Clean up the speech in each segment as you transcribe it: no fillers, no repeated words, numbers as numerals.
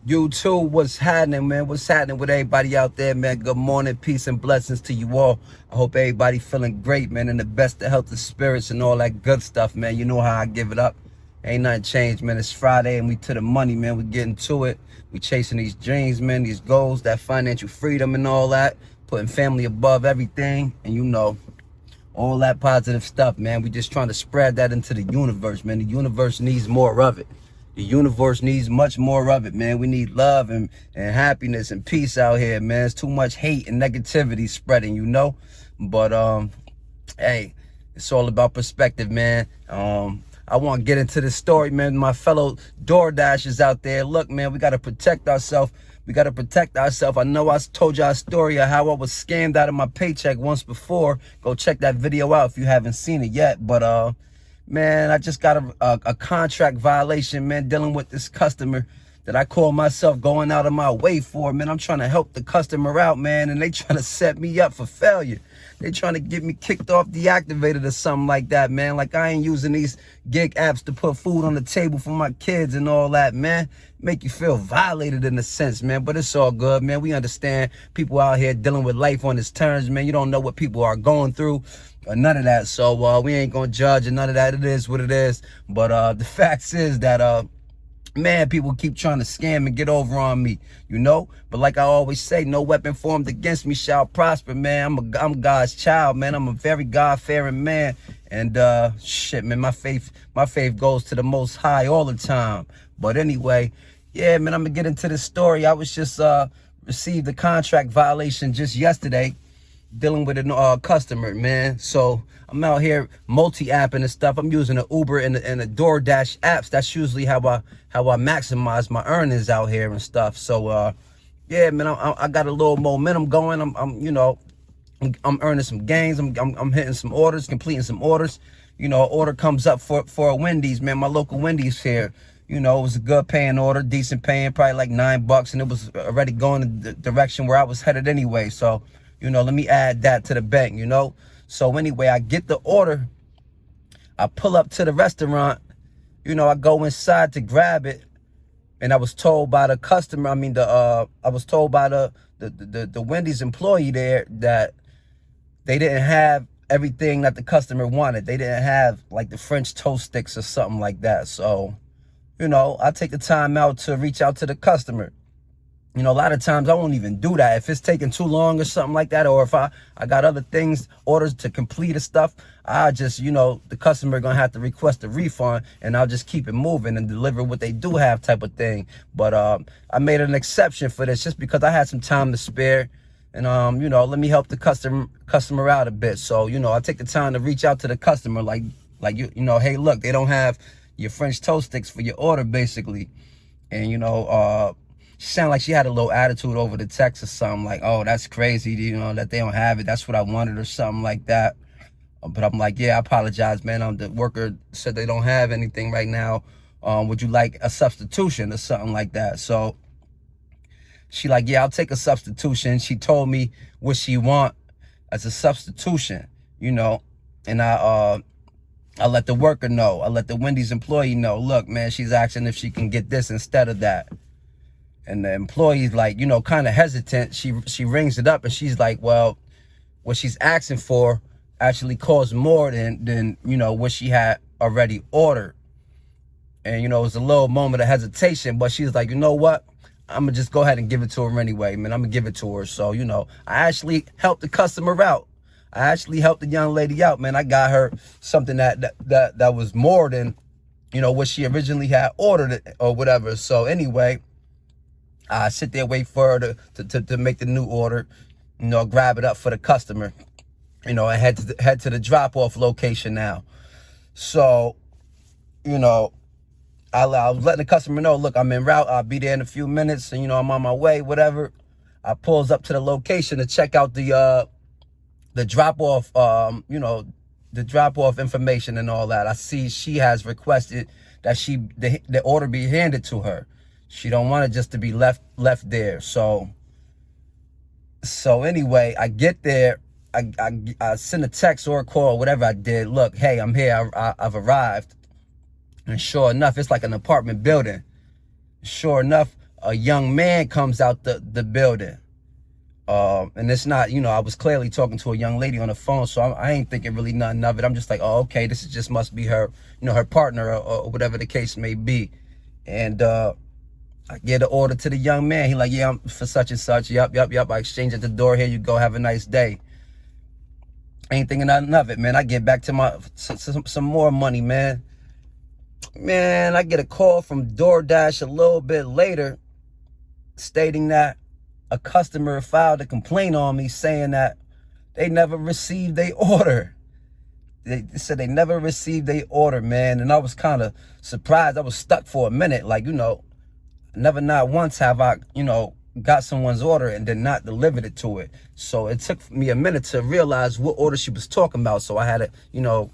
YouTube, what's happening, man? What's happening with everybody out there, man? Good morning, peace and blessings to you all. I hope everybody feeling great, man, and the best of health of spirits and all that good stuff, man. You know how I give it up. Ain't nothing changed, man. It's Friday and we to the money, man. We getting to it. We chasing these dreams, man, these goals, that financial freedom and all that. Putting family above everything, and you know, all that positive stuff, man. We just trying to spread that into the universe, man. The universe needs more of it. The universe needs much more of it, man. We need love and happiness and peace out here, man. It's too much hate and negativity spreading, you know. But hey, it's all about perspective, man. I want to get into the story, man. My fellow DoorDashers out there, look, man, we got to protect ourselves. We got to protect ourselves. I know I told y'all a story of how I was scammed out of my paycheck once before. Go check that video out if you haven't seen it yet. But man, I just got a contract violation, man, dealing with this customer that I call myself going out of my way for, man. I'm trying to help the customer out, man, and they trying to set me up for failure. They trying to get me kicked off, deactivated or something like that, man. Like I ain't using these gig apps to put food on the table for my kids and all that, man. Make you feel violated in a sense, man, but it's all good, man. We understand people out here dealing with life on its terms, man. You don't know what people are going through or none of that, so we ain't gonna judge and none of that. It is what it is. But the facts is that man, people keep trying to scam and get over on me, you know. But like I always say, no weapon formed against me shall prosper, man. I'm God's child, man. I'm a very God-fearing man, and shit, man, my faith goes to the Most High all the time. But anyway, yeah, man, I'm gonna get into this story. I was just received a contract violation just yesterday, dealing with a customer, man. So I'm out here multi-apping and stuff. I'm using the Uber and the DoorDash apps. That's usually how I maximize my earnings out here and stuff. So yeah, man, I got a little momentum going. I'm earning some gains. I'm hitting some orders, completing some orders. You know, an order comes up for a Wendy's, man. My local Wendy's here. You know, it was a good paying order, decent paying, probably like $9, and it was already going in the direction where I was headed anyway. So, you know, let me add that to the bank, you know. So anyway, I get the order. I pull up to the restaurant. You know, I go inside to grab it, and I was told by the customer, I was told by the Wendy's employee there that they didn't have everything that the customer wanted. They didn't have like the French toast sticks or something like that. So, you know, I take the time out to reach out to the customer. You know, a lot of times I won't even do that. If it's taking too long or something like that, or if I got other things, orders to complete and stuff, I just, you know, the customer gonna have to request a refund, and I'll just keep it moving and deliver what they do have type of thing. But I made an exception for this just because I had some time to spare, and you know, let me help the customer out a bit. So, you know, I take the time to reach out to the customer, like you know, hey, look, they don't have your French toast sticks for your order, basically. And you know, she sounded like she had a little attitude over the text or something, like, oh, that's crazy, you know, that they don't have it. That's what I wanted or something like that. But I'm like, yeah, I apologize, man. The worker said they don't have anything right now. Would you like a substitution or something like that? So she like, yeah, I'll take a substitution. She told me what she want as a substitution, you know, and I let the worker know. I let the Wendy's employee know, look, man, she's asking if she can get this instead of that. And the employee's like, you know, kind of hesitant. She rings it up and she's like, well, what she's asking for actually costs more than you know, what she had already ordered. And, you know, it was a little moment of hesitation, but she's like, you know what? I'm going to just go ahead and give it to her anyway, man. I'm going to give it to her. So, you know, I actually helped the customer out. I actually helped the young lady out, man. I got her something that was more than, you know, what she originally had ordered or whatever. So anyway, I sit there, wait for her to make the new order, you know, grab it up for the customer, you know, and head to the drop-off location now. So, you know, I was letting the customer know, look, I'm en route. I'll be there in a few minutes, and, you know, I'm on my way, whatever. I pulls up to the location to check out the drop-off, you know, the drop-off information and all that. I see she has requested that the order be handed to her. She don't want it just to be left there. So anyway, I get there. I send a text or a call, whatever I did. Look, hey, I'm here. I've arrived. And sure enough, it's like an apartment building. Sure enough, a young man comes out the building. And it's not, I was clearly talking to a young lady on the phone, so I ain't thinking really nothing of it. I'm just like, oh, okay, this is just must be her, her partner or whatever the case may be. And I get the order to the young man. He like, yeah, I'm for such and such. Yep. I exchange at the door. Here you go. Have a nice day. Ain't thinking nothing of it, man. I get back to my some more money, man. Man, I get a call from DoorDash a little bit later stating that a customer filed a complaint on me saying that they never received their order. They said they never received their order, man. And I was kind of surprised. I was stuck for a minute. Like, never not once have I, got someone's order and then not delivered it to it. So it took me a minute to realize what order she was talking about. So I had to,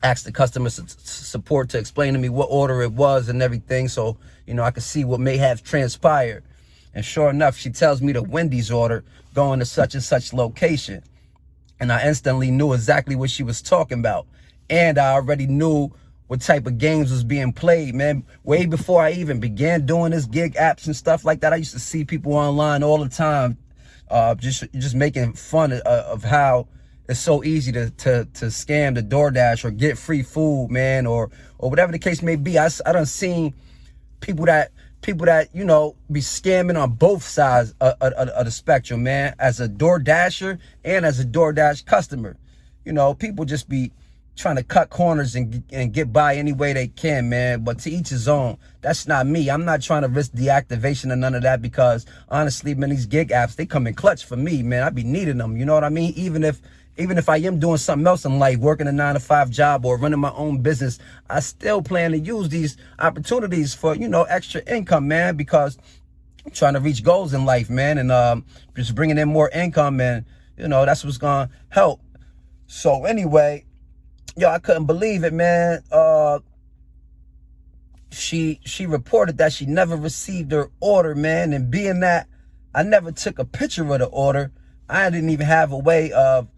ask the customer support to explain to me what order it was and everything. So, I could see what may have transpired. And sure enough, she tells me the Wendy's order going to such and such location. And I instantly knew exactly what she was talking about. And I already knew what type of games was being played, man. Way before I even began doing this gig apps and stuff like that, I used to see people online all the time just making fun of how it's so easy to scam the DoorDash or get free food, man, or whatever the case may be. I done seen people that be scamming on both sides of the spectrum, man. As a DoorDasher and as a DoorDash customer, people just be trying to cut corners and get by any way they can, man. But to each his own. That's not me. I'm not trying to risk deactivation or none of that, because honestly, man, these gig apps, they come in clutch for me, man. I be needing them, you know what I mean? Even if I am doing something else in life, working a 9-to-5 job or running my own business, I still plan to use these opportunities for, extra income, man, because I'm trying to reach goals in life, man, and just bringing in more income, and, that's what's going to help. So anyway, I couldn't believe it, man. She reported that she never received her order, man, and being that I never took a picture of the order, I didn't even have a way of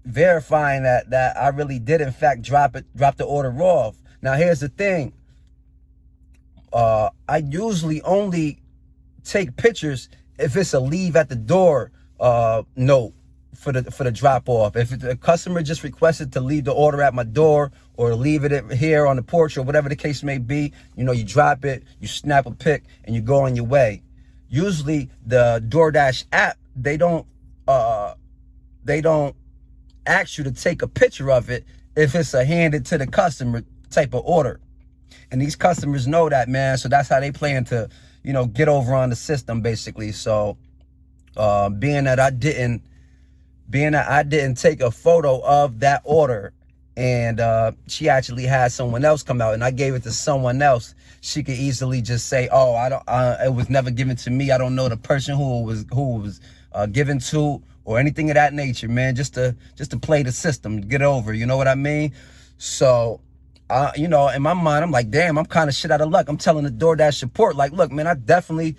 verifying that I really did in fact drop the order off. Now here's the thing. I usually only take pictures if it's a leave at the door note for the drop off. If the customer just requested to leave the order at my door or leave it here on the porch or whatever the case may be, you drop it, you snap a pic, and you go on your way. Usually the DoorDash app, they don't ask you to take a picture of it if it's a handed to the customer type of order. And these customers know that, man. So that's how they plan to, get over on the system, basically. So being that I didn't take a photo of that order, and she actually had someone else come out and I gave it to someone else, she could easily just say, oh, it was never given to me. I don't know the person who it was given to, or anything of that nature, man, just to play the system, get over, you know what I mean? So, in my mind, I'm like, damn, I'm kind of shit out of luck. I'm telling the DoorDash support, like, look, man, I definitely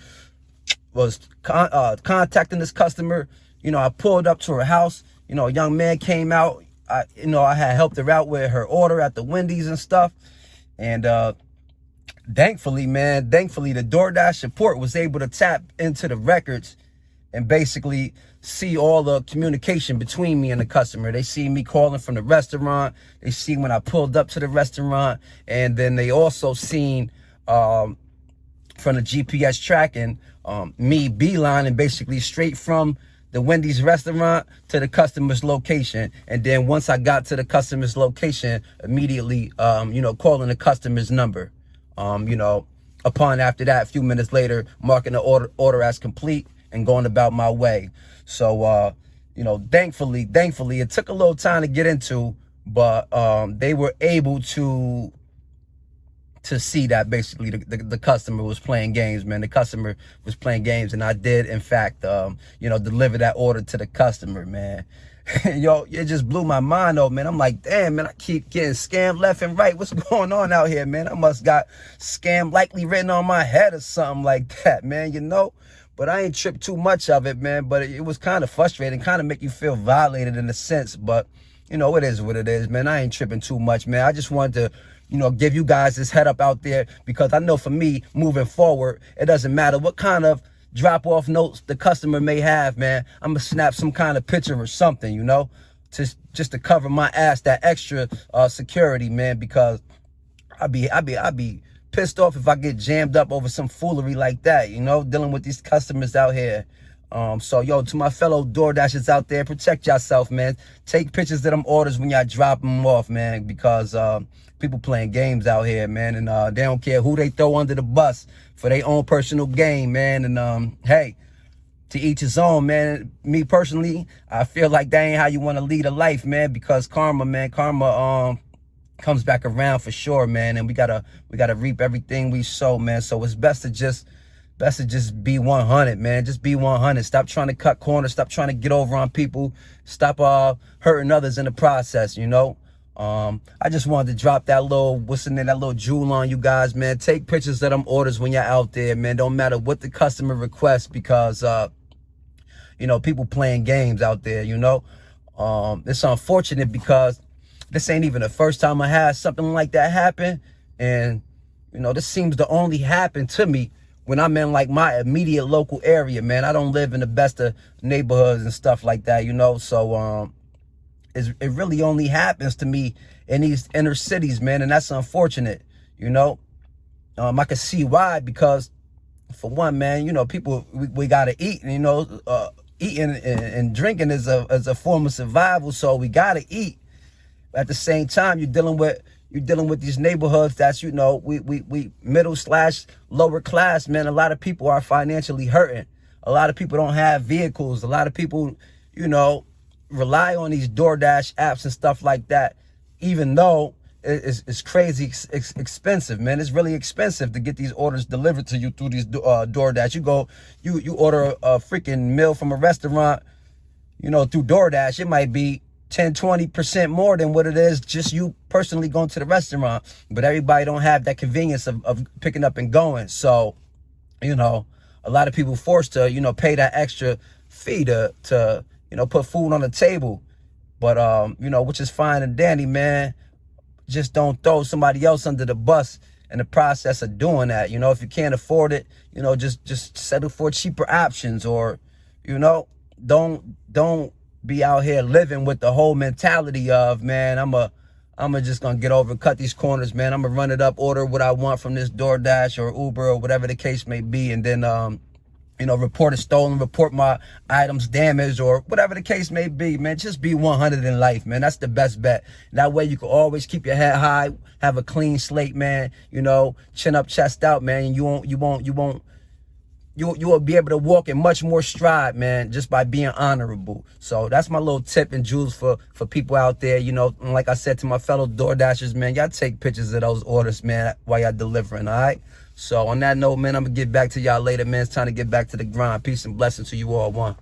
was contacting this customer. I pulled up to her house, a young man came out. I had helped her out with her order at the Wendy's and stuff. And thankfully, the DoorDash support was able to tap into the records and basically see all the communication between me and the customer. They see me calling from the restaurant. They see when I pulled up to the restaurant. And then they also seen from the GPS tracking me beelining basically straight from the Wendy's restaurant to the customer's location. And then once I got to the customer's location, immediately, calling the customer's number. Upon after that, a few minutes later, marking the order as complete and going about my way. So, thankfully, it took a little time to get into, but they were able to see that basically the customer was playing games, man. The customer was playing games, and I did, in fact, deliver that order to the customer, man. It just blew my mind, though, man. I'm like, damn, man, I keep getting scammed left and right. What's going on out here, man? I must got scam likely written on my head or something like that, man, But I ain't tripped too much of it, man. But it was kind of frustrating, kind of make you feel violated in a sense. But, it is what it is, man. I ain't tripping too much, man. I just wanted to give you guys this head up out there, because I know for me, moving forward, it doesn't matter what kind of drop-off notes the customer may have, man. I'm gonna snap some kind of picture or something, just to cover my ass, that extra security, man, because I'd be pissed off if I get jammed up over some foolery like that, dealing with these customers out here. So yo, to my fellow DoorDashers out there, protect yourself, man. Take pictures of them orders when y'all drop them off, man, because people playing games out here, man, and they don't care who they throw under the bus for their own personal gain, man. And hey, to each his own, man. Me personally, I feel like that ain't how you want to lead a life, man, because karma comes back around for sure, man, and we gotta reap everything we sow, man. So it's best to just be 100, man. Just be 100. Stop trying to cut corners. Stop trying to get over on people. Stop hurting others in the process, I just wanted to drop that little, that little jewel on you guys, man. Take pictures of them orders when you're out there, man. Don't matter what the customer requests, because people playing games out there, it's unfortunate because this ain't even the first time I had something like that happen. And, this seems to only happen to me when I'm in like my immediate local area, man. I don't live in the best of neighborhoods and stuff like that, So it really only happens to me in these inner cities, man. And that's unfortunate, I can see why, because for one, man, people, we got to eat, eating and drinking is a form of survival. So we got to eat. At the same time, you're dealing with these neighborhoods that's, we middle/lower class, man. A lot of people are financially hurting. A lot of people don't have vehicles. A lot of people, rely on these DoorDash apps and stuff like that, even though it's crazy expensive, man. It's really expensive to get these orders delivered to you through these DoorDash. You order a freaking meal from a restaurant, through DoorDash. It might be 10-20% more than what it is just you personally going to the restaurant. But everybody don't have that convenience of picking up and going. So, a lot of people forced to, pay that extra fee to put food on the table. But, which is fine and dandy, man. Just don't throw somebody else under the bus in the process of doing that. If you can't afford it, just settle for cheaper options, or, don't be out here living with the whole mentality of, man, I'm just gonna get over and cut these corners, man. I'm gonna run it up, order what I want from this DoorDash or Uber or whatever the case may be, and then report it stolen, report my items damaged, or whatever the case may be, man. Just be 100 in life, man. That's the best bet. That way you can always keep your head high, have a clean slate, man. Chin up, chest out, man. And you will be able to walk in much more stride, man, just by being honorable. So that's my little tip and jewels for people out there, And like I said to my fellow DoorDashers, man, y'all take pictures of those orders, man, while y'all delivering, all right? So on that note, man, I'm going to get back to y'all later, man. It's time to get back to the grind. Peace and blessings to you all. One.